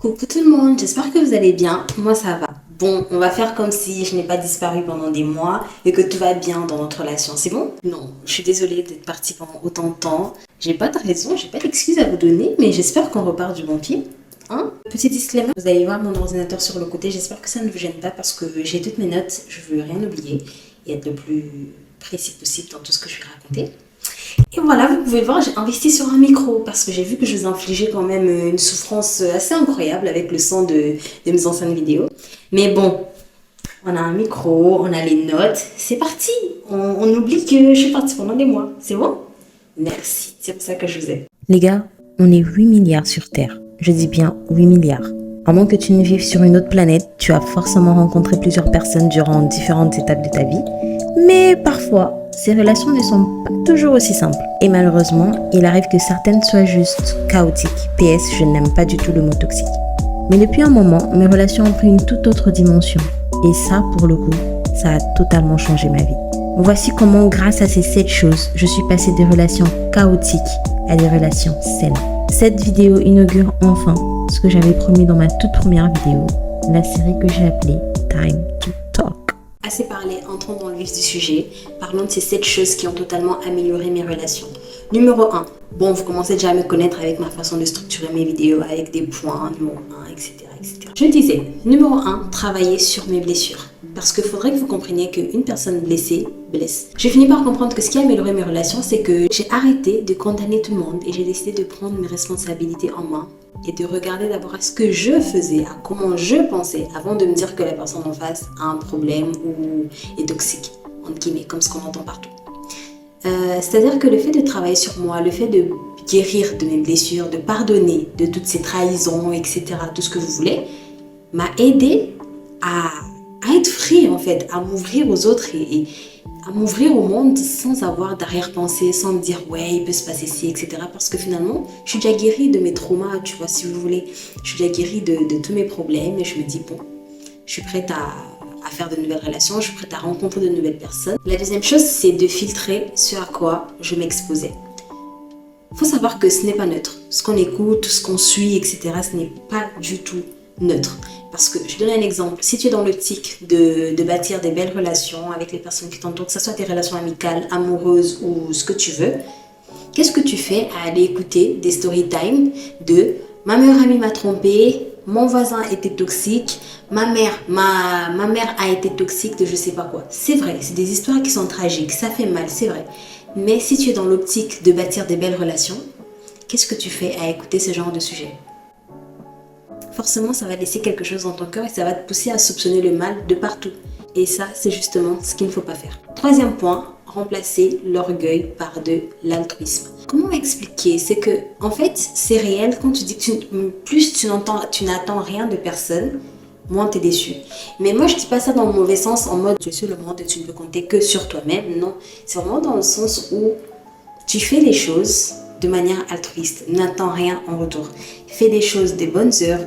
Coucou tout le monde, j'espère que vous allez bien. Moi ça va. Bon, on va faire comme si je n'ai pas disparu pendant des mois et que tout va bien dans notre relation. C'est bon? Non, je suis désolée d'être partie pendant autant de temps. J'ai pas de raison, j'ai pas d'excuses à vous donner, mais j'espère qu'on repart du bon pied. Hein? Petit disclaimer, vous allez voir mon ordinateur sur le côté. J'espère que ça ne vous gêne pas parce que j'ai toutes mes notes. Je veux rien oublier et être le plus précis possible dans tout ce que je vais raconter. Et voilà, vous pouvez voir, j'ai investi sur un micro parce que j'ai vu que je vous infligeais quand même une souffrance assez incroyable avec le son de mes anciennes vidéos. Mais bon, on a un micro, on a les notes, c'est parti. On oublie que je suis partie pendant des mois, c'est bon? Merci, c'est pour ça que je vous aime. Les gars, on est 8 milliards sur Terre. Je dis bien 8 milliards. À moins que tu ne vives sur une autre planète, tu as forcément rencontré plusieurs personnes durant différentes étapes de ta vie. Mais parfois, ces relations ne sont pas toujours aussi simples. Et malheureusement, il arrive que certaines soient juste chaotiques. PS, je n'aime pas du tout le mot toxique. Mais depuis un moment, mes relations ont pris une toute autre dimension. Et ça, pour le coup, ça a totalement changé ma vie. Voici comment, grâce à ces 7 choses, je suis passée des relations chaotiques à des relations saines. Cette vidéo inaugure enfin ce que j'avais promis dans ma toute première vidéo, la série que j'ai appelée Time to Talk. Assez parlé, entrons dans le vif du sujet. Parlons de ces 7 choses qui ont totalement amélioré mes relations. Numéro 1. Bon, vous commencez déjà à me connaître avec ma façon de structurer mes vidéos, avec des points, numéro 1, etc., etc. Je disais, numéro 1, travailler sur mes blessures. Parce qu'il faudrait que vous compreniez qu'une personne blessée blesse. J'ai fini par comprendre que ce qui a amélioré mes relations, c'est que j'ai arrêté de condamner tout le monde et j'ai décidé de prendre mes responsabilités en main et de regarder d'abord à ce que je faisais, à comment je pensais, avant de me dire que la personne en face a un problème ou est toxique, entre guillemets, comme ce qu'on entend partout. C'est-à-dire que le fait de travailler sur moi, le fait de guérir de mes blessures, de pardonner de toutes ces trahisons, etc., tout ce que vous voulez, m'a aidé à être free en fait, à m'ouvrir aux autres et à m'ouvrir au monde sans avoir d'arrière-pensée, sans me dire ouais il peut se passer ci, etc. Parce que finalement, je suis déjà guérie de mes traumas, tu vois, si vous voulez. Je suis déjà guérie de tous mes problèmes et je me dis bon, je suis prête à faire de nouvelles relations, je suis prête à rencontrer de nouvelles personnes. La deuxième chose, c'est de filtrer ce à quoi je m'exposais. Il faut savoir que ce n'est pas neutre. Ce qu'on écoute, ce qu'on suit, etc., ce n'est pas du tout neutre. Parce que, je donne un exemple, si tu es dans l'optique de bâtir des belles relations avec les personnes qui t'entourent, que ce soit tes relations amicales, amoureuses ou ce que tu veux, qu'est-ce que tu fais à aller écouter des story time de « ma meilleure amie m'a trompée », « mon voisin était toxique », ma mère a été toxique de je sais pas quoi. C'est vrai, c'est des histoires qui sont tragiques, ça fait mal, c'est vrai. Mais si tu es dans l'optique de bâtir des belles relations, qu'est-ce que tu fais à écouter ce genre de sujet? Forcément, ça va laisser quelque chose dans ton cœur et ça va te pousser à soupçonner le mal de partout. Et ça, c'est justement ce qu'il ne faut pas faire. Troisième point, remplacer l'orgueil par de l'altruisme. Comment expliquer? C'est que, en fait, c'est réel quand tu dis que plus tu n'attends rien de personne, moins tu es déçu. Mais moi, je dis pas ça dans le mauvais sens, en mode tu es sur le monde et tu ne peux compter que sur toi-même. Non, c'est vraiment dans le sens où tu fais les choses de manière altruiste, n'attends rien en retour. Fais des choses, des bonnes heures,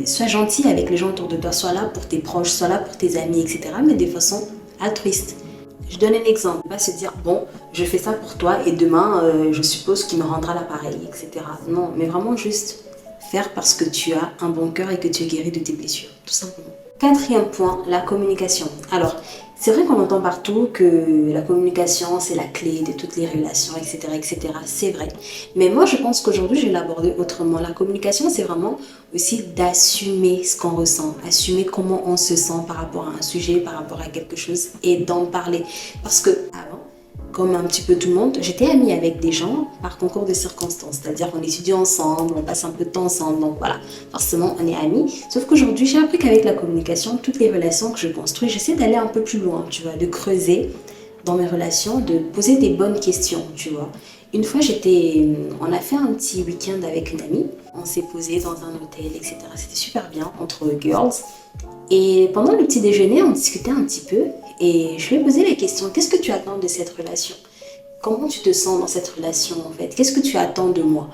sois gentil avec les gens autour de toi, sois là pour tes proches, sois là pour tes amis, etc. Mais de façon altruiste. Je donne un exemple, pas se dire bon, je fais ça pour toi et demain, je suppose qu'il me rendra l'appareil, etc. Non, mais vraiment juste faire parce que tu as un bon cœur et que tu es guéri de tes blessures, tout simplement. Quatrième point, la communication. Alors, c'est vrai qu'on entend partout que la communication, c'est la clé de toutes les relations, etc., etc. C'est vrai. Mais moi, je pense qu'aujourd'hui, je vais l'aborder autrement. La communication, c'est vraiment aussi d'assumer ce qu'on ressent, assumer comment on se sent par rapport à un sujet, par rapport à quelque chose et d'en parler. Parce que avant, comme un petit peu tout le monde, j'étais amie avec des gens par concours de circonstances. C'est-à-dire qu'on étudie ensemble, on passe un peu de temps ensemble, donc voilà, forcément on est amis. Sauf qu'aujourd'hui, j'ai appris qu'avec la communication, toutes les relations que je construis, j'essaie d'aller un peu plus loin, tu vois, de creuser dans mes relations, de poser des bonnes questions, tu vois. Une fois, on a fait un petit week-end avec une amie, on s'est posé dans un hôtel, etc. C'était super bien, entre girls. Et pendant le petit déjeuner, on discutait un petit peu et je lui ai posé la question, qu'est-ce que tu attends de cette relation? Comment tu te sens dans cette relation en fait? Qu'est-ce que tu attends de moi?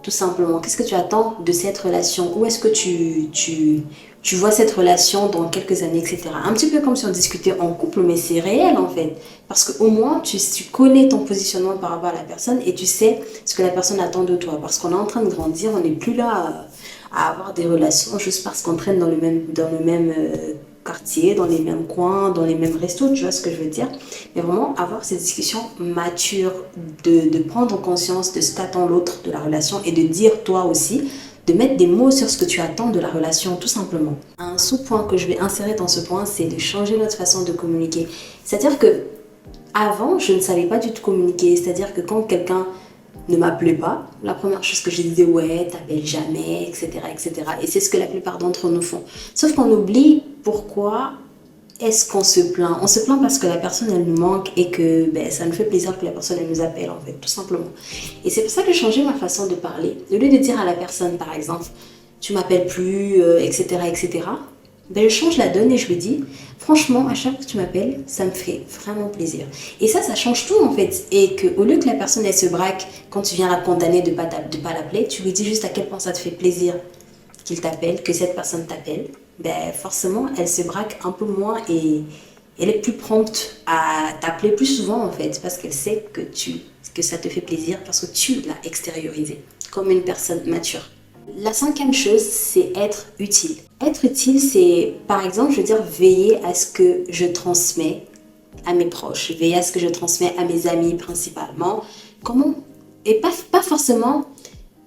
Tout simplement, qu'est-ce que tu attends de cette relation? Où est-ce que tu vois cette relation dans quelques années, etc. Un petit peu comme si on discutait en couple, mais c'est réel en fait. Parce qu'au moins, tu connais ton positionnement par rapport à la personne et tu sais ce que la personne attend de toi. Parce qu'on est en train de grandir, on n'est plus là à avoir des relations juste parce qu'on traîne dans le même quartier, dans les mêmes coins, dans les mêmes restos, tu vois ce que je veux dire. Mais vraiment avoir ces discussions matures, de prendre conscience de ce qu'attend l'autre de la relation et de dire toi aussi, de mettre des mots sur ce que tu attends de la relation, tout simplement. Un sous-point que je vais insérer dans ce point, c'est de changer notre façon de communiquer. C'est-à-dire que avant, je ne savais pas du tout communiquer. C'est-à-dire que quand quelqu'un ne m'appelait pas, la première chose que je disais, ouais, t'appelles jamais, etc., etc. Et c'est ce que la plupart d'entre nous font. Sauf qu'on oublie pourquoi est-ce qu'on se plaint. On se plaint parce que la personne, elle nous manque et que ça nous fait plaisir que la personne, elle nous appelle, en fait, tout simplement. Et c'est pour ça que j'ai changé ma façon de parler. Au lieu de dire à la personne, par exemple, tu m'appelles plus, etc., etc., je change la donne et je lui dis, franchement, à chaque fois que tu m'appelles, ça me fait vraiment plaisir. Et ça change tout en fait. Et qu'au lieu que la personne, elle se braque quand tu viens la condamner de pas l'appeler, tu lui dis juste à quel point ça te fait plaisir qu'il t'appelle, que cette personne t'appelle. Forcément, elle se braque un peu moins et elle est plus prompte à t'appeler plus souvent en fait, parce qu'elle sait que ça te fait plaisir, parce que tu l'as extériorisé comme une personne mature. La cinquième chose, c'est être utile. Être utile, c'est, par exemple, je veux dire, veiller à ce que je transmets à mes proches, veiller à ce que je transmets à mes amis principalement. Comment? Et pas forcément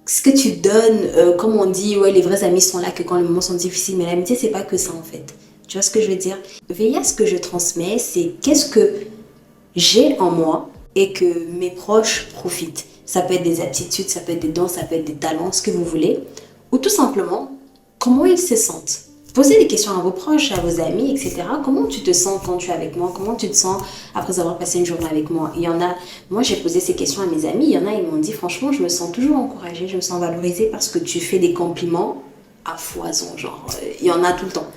ce que tu donnes, comme on dit, ouais, les vrais amis sont là que quand les moments sont difficiles, mais l'amitié, c'est pas que ça en fait. Tu vois ce que je veux dire? Veiller à ce que je transmets, c'est qu'est-ce que j'ai en moi et que mes proches profitent. Ça peut être des aptitudes, ça peut être des dons, ça peut être des talents, ce que vous voulez. Ou tout simplement, comment ils se sentent. Posez des questions à vos proches, à vos amis, etc. Comment tu te sens quand tu es avec moi? Comment tu te sens après avoir passé une journée avec moi? Il y en a, moi j'ai posé ces questions à mes amis, il y en a, ils m'ont dit franchement, je me sens toujours encouragée, je me sens valorisée parce que tu fais des compliments à foison, genre, il y en a tout le temps.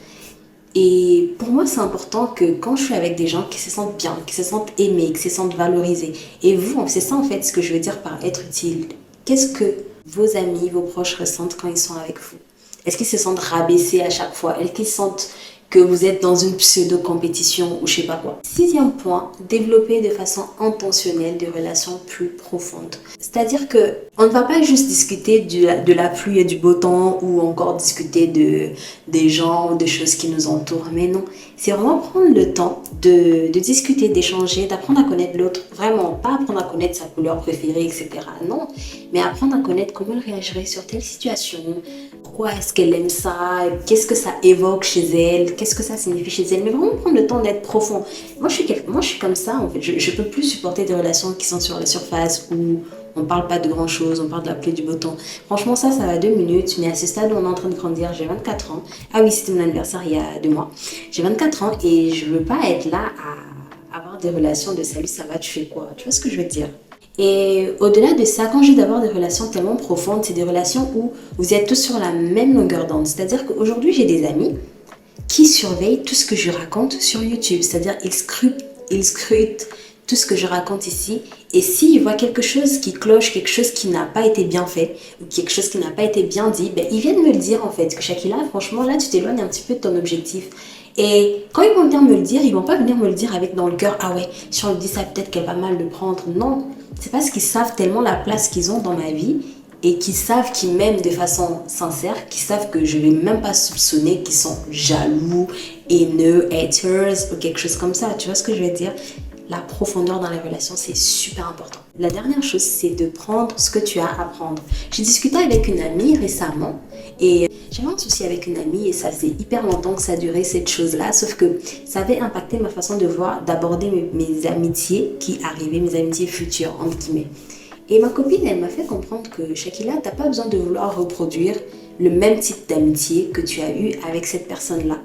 Et pour moi, c'est important que quand je suis avec des gens qui se sentent bien, qui se sentent aimés, qui se sentent valorisés. Et vous, c'est ça en fait ce que je veux dire par être utile. Qu'est-ce que vos amis, vos proches ressentent quand ils sont avec vous? Est-ce qu'ils se sentent rabaissés à chaque fois? Est-ce qu'ils sentent que vous êtes dans une pseudo-compétition ou je sais pas quoi? Sixième point, développer de façon intentionnelle des relations plus profondes. C'est-à-dire que on ne va pas juste discuter de la pluie et du beau temps ou encore discuter des gens ou des choses qui nous entourent. Mais non, c'est vraiment prendre le temps de discuter, d'échanger, d'apprendre à connaître l'autre. Vraiment, pas apprendre à connaître sa couleur préférée, etc. Non, mais apprendre à connaître comment elle réagirait sur telle situation. Pourquoi est-ce qu'elle aime ça? Qu'est-ce que ça évoque chez elle? Qu'est-ce que ça signifie chez elle? Mais vraiment prendre le temps d'être profond. Moi, je suis comme ça, en fait. Je peux plus supporter des relations qui sont sur la surface où on parle pas de grand chose, on parle de la pluie du beau temps. Franchement, ça va 2 minutes, mais à ce stade où on est en train de grandir, j'ai 24 ans. Ah oui, c'était mon anniversaire il y a 2 mois. J'ai 24 ans et je veux pas être là à avoir des relations de salut, ça va, tu fais quoi? Tu vois ce que je veux dire? Et au-delà de ça, quand je dis d'avoir des relations tellement profondes, c'est des relations où vous êtes tous sur la même longueur d'onde. C'est-à-dire qu'aujourd'hui, j'ai des amis qui surveillent tout ce que je raconte sur YouTube. C'est-à-dire, ils scrutent tout ce que je raconte ici. Et s'ils voient quelque chose qui cloche, quelque chose qui n'a pas été bien fait, ou quelque chose qui n'a pas été bien dit, ils viennent me le dire en fait. Que Shakila, franchement, là, tu t'éloignes un petit peu de ton objectif. Et quand ils vont venir me le dire, ils vont pas venir me le dire avec dans le cœur, ah ouais, si on lui dit ça, peut-être qu'elle va mal le prendre. Non, c'est parce qu'ils savent tellement la place qu'ils ont dans ma vie et qu'ils savent qu'ils m'aiment de façon sincère, qu'ils savent que je vais même pas soupçonner qu'ils sont jaloux, haineux, haters ou quelque chose comme ça. Tu vois ce que je veux dire? La profondeur dans les relations, c'est super important. La dernière chose, c'est de prendre ce que tu as à prendre. J'ai discuté avec une amie récemment et j'avais un souci avec une amie et ça faisait hyper longtemps que ça durait cette chose-là, sauf que ça avait impacté ma façon de voir, d'aborder mes amitiés qui arrivaient, mes amitiés futures, entre guillemets. Et ma copine, elle m'a fait comprendre que Shakila, t'as pas besoin de vouloir reproduire le même type d'amitié que tu as eu avec cette personne-là.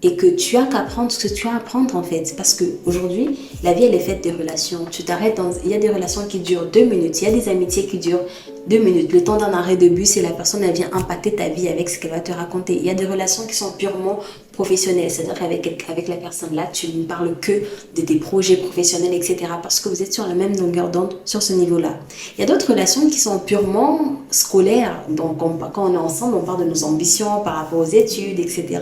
Et que tu as qu'à prendre ce que tu as à prendre en fait. Parce qu'aujourd'hui, la vie elle est faite des relations. Tu t'arrêtes il y a des relations qui durent 2 minutes. Il y a des amitiés qui durent 2 minutes. Le temps d'un arrêt de bus et la personne elle vient impacter ta vie avec ce qu'elle va te raconter. Il y a des relations qui sont purement professionnelles. C'est-à-dire qu'avec la personne là, tu ne parles que de tes projets professionnels, etc. Parce que vous êtes sur la même longueur d'onde sur ce niveau-là. Il y a d'autres relations qui sont purement scolaires. Donc quand on est ensemble, on parle de nos ambitions par rapport aux études, etc.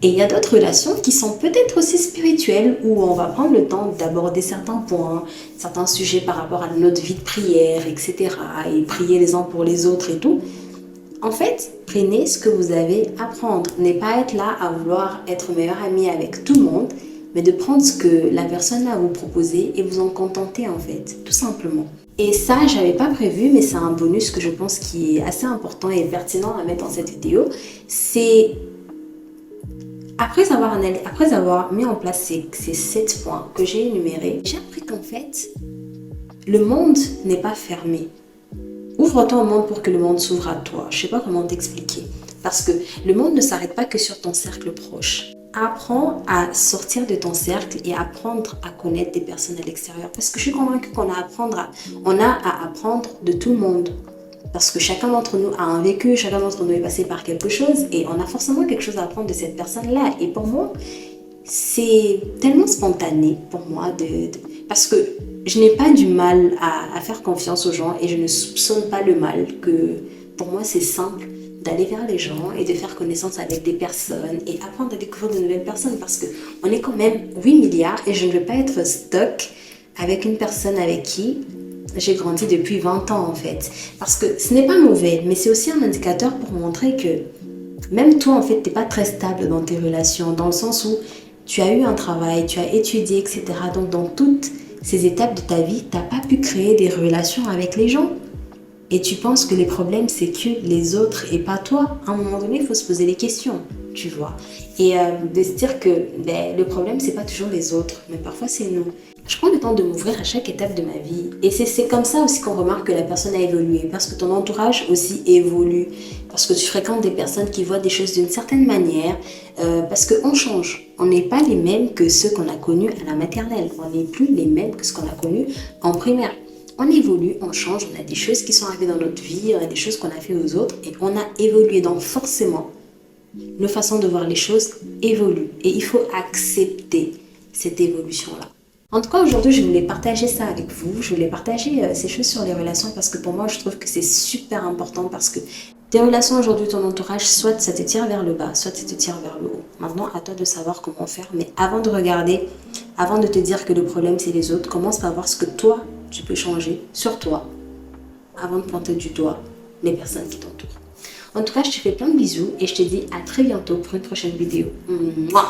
Et il y a d'autres relations qui sont peut-être aussi spirituelles où on va prendre le temps d'aborder certains points, certains sujets par rapport à notre vie de prière, etc. Et prier les uns pour les autres et tout. En fait, prenez ce que vous avez à prendre. Ne pas être là à vouloir être meilleur ami avec tout le monde, mais de prendre ce que la personne a à vous proposer et vous en contenter en fait, tout simplement. Et ça, j'avais pas prévu, mais c'est un bonus que je pense qui est assez important et pertinent à mettre dans cette vidéo. C'est après avoir mis en place ces 7 points que j'ai énumérés, j'ai appris qu'en fait, le monde n'est pas fermé. Ouvre-toi au monde pour que le monde s'ouvre à toi. Je sais pas comment t'expliquer. Parce que le monde ne s'arrête pas que sur ton cercle proche. Apprends à sortir de ton cercle et apprendre à connaître des personnes à l'extérieur. Parce que je suis convaincue qu'on a à apprendre de tout le monde. Parce que chacun d'entre nous a un vécu, chacun d'entre nous est passé par quelque chose et on a forcément quelque chose à apprendre de cette personne-là. Et pour moi, c'est tellement spontané pour moi parce que je n'ai pas du mal à faire confiance aux gens et je ne soupçonne pas le mal, que pour moi c'est simple d'aller vers les gens et de faire connaissance avec des personnes et apprendre à découvrir de nouvelles personnes parce qu'on est quand même 8 milliards et je ne veux pas être stuck avec une personne avec qui j'ai grandi depuis 20 ans en fait. Parce que ce n'est pas mauvais, mais c'est aussi un indicateur pour montrer que même toi en fait t'es pas très stable dans tes relations, dans le sens où tu as eu un travail, tu as étudié, etc. Donc dans toutes ces étapes de ta vie, tu n'as pas pu créer des relations avec les gens. Et tu penses que les problèmes, c'est que les autres et pas toi. À un moment donné, il faut se poser des questions, tu vois. Et de se dire que le problème, c'est pas toujours les autres, mais parfois c'est nous. Je prends le temps de m'ouvrir à chaque étape de ma vie. Et c'est comme ça aussi qu'on remarque que la personne a évolué. Parce que ton entourage aussi évolue. Parce que tu fréquentes des personnes qui voient des choses d'une certaine manière. Parce qu'on change. On n'est pas les mêmes que ceux qu'on a connus à la maternelle. On n'est plus les mêmes que ce qu'on a connus en primaire. On évolue, on change, on a des choses qui sont arrivées dans notre vie, on a des choses qu'on a fait aux autres et on a évolué. Donc forcément, nos façons de voir les choses évoluent. Et il faut accepter cette évolution-là. En tout cas, aujourd'hui, je voulais partager ça avec vous. Je voulais partager ces choses sur les relations parce que pour moi, je trouve que c'est super important parce que tes relations aujourd'hui, ton entourage, soit ça te tire vers le bas, soit ça te tire vers le haut. Maintenant, à toi de savoir comment faire. Mais avant de regarder, avant de te dire que le problème, c'est les autres, commence par voir ce que toi, tu peux changer sur toi avant de pointer du doigt les personnes qui t'entourent. En tout cas, je te fais plein de bisous et je te dis à très bientôt pour une prochaine vidéo. Mouah.